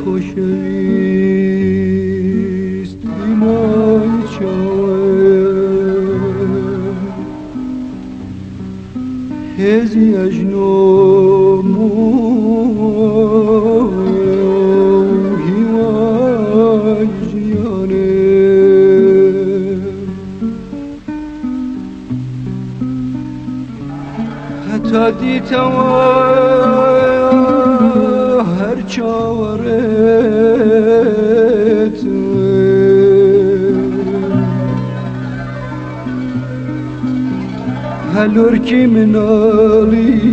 خوشیست بینای چاوه هزی اجنو موهی و اجیانه حتی دیتا هر چاورت هلور کی منالیت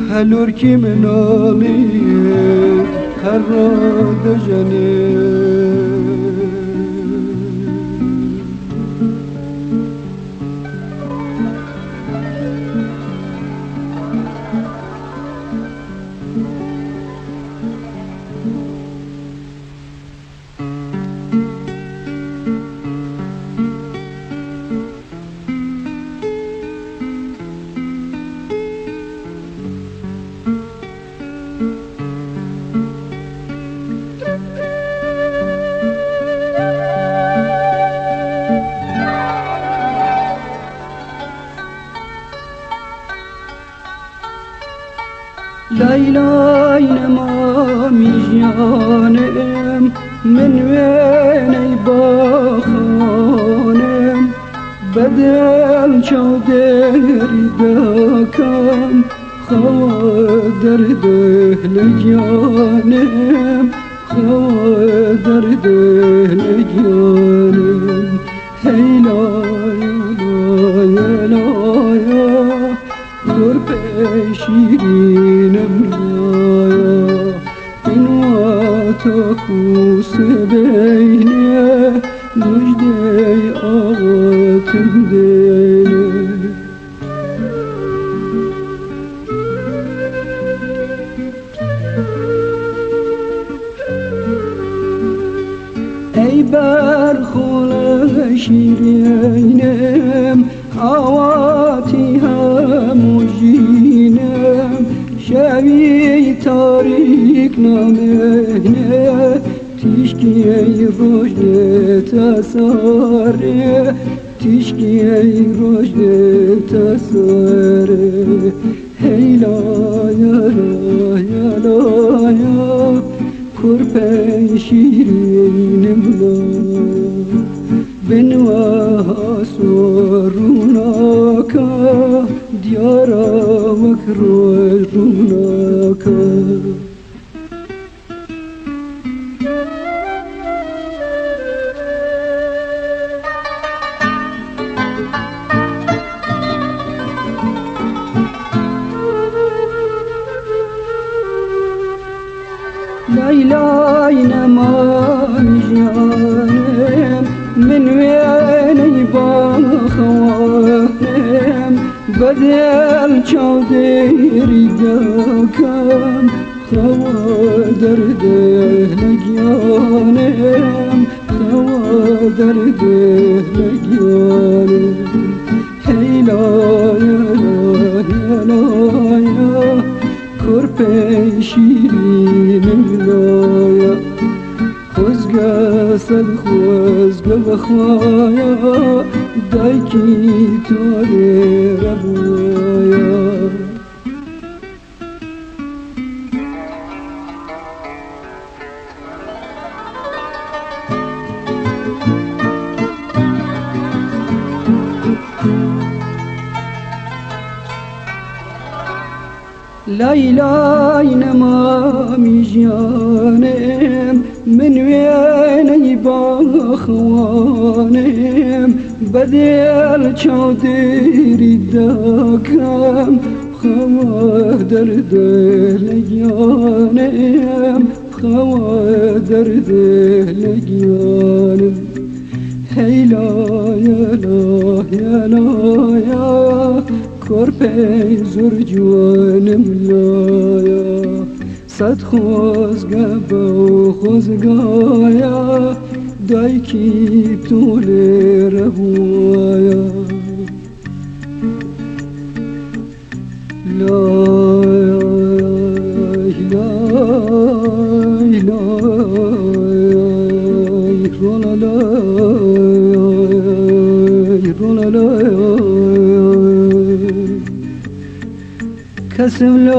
هلور کی منالیت هر را دجنه لیلای نمامی جانم من وینی باخانم بدل چودری دکم خواه در دهل جانم خواه در دهل جانم هی لای لای گربه شیرینم لایا این واتا کوس بینه مجده آغاتم دینه ای برخول شیرینم آواتی همو جینم شوی تاریک نامه تیشکی ای روژه تساره تیشکی ای روژه تساره هی لایا لایا لایا کرپه شیرینم لایا بنوا سروناکا دیارا مکروی روناکا لیلای نمای جانم من وینی باخوانم بدل چودری دکم خواه در دهل گیانم خواه در دهل گیانم هی لایا لایا لایا کرپه شیرینم لایا خوزگه سد خوزگه بخوایا دایکی تولی ربویا لیلای نمامی جانم من وینی باخوانم بدل چودری دکم خواه در دل جانم خواه در دل جانم هی لایا لایا لایا کرپه زور جوانم لایا صد خوزگه با خوزگایا دایکی طول ربوایا لایا Kesim lay,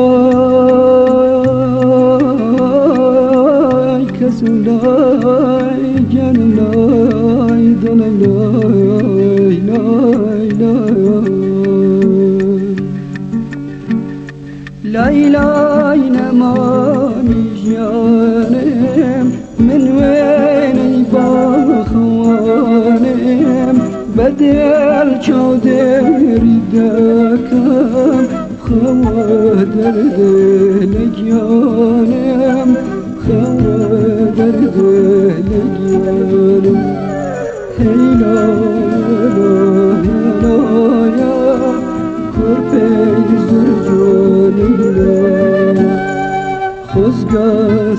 kesim lay, canım lay, dalay lay, lay lay. Lay lay nemani canım, min weyni bakhanem, bedel çoderi dakam, خوا درد لگیانم خوا درد لگیانم هیلا هیلا یا کرپی زرجانم خزگا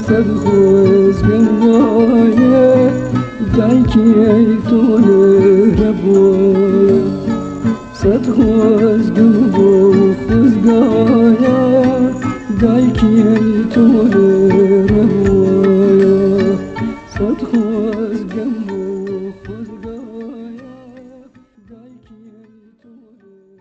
سد خزگم وایه دایکی ایتونه ربوایه سد خزگم خزگایا دایکی ایتونه ربوایه سد خزگم خزگایا دایکی ایتونه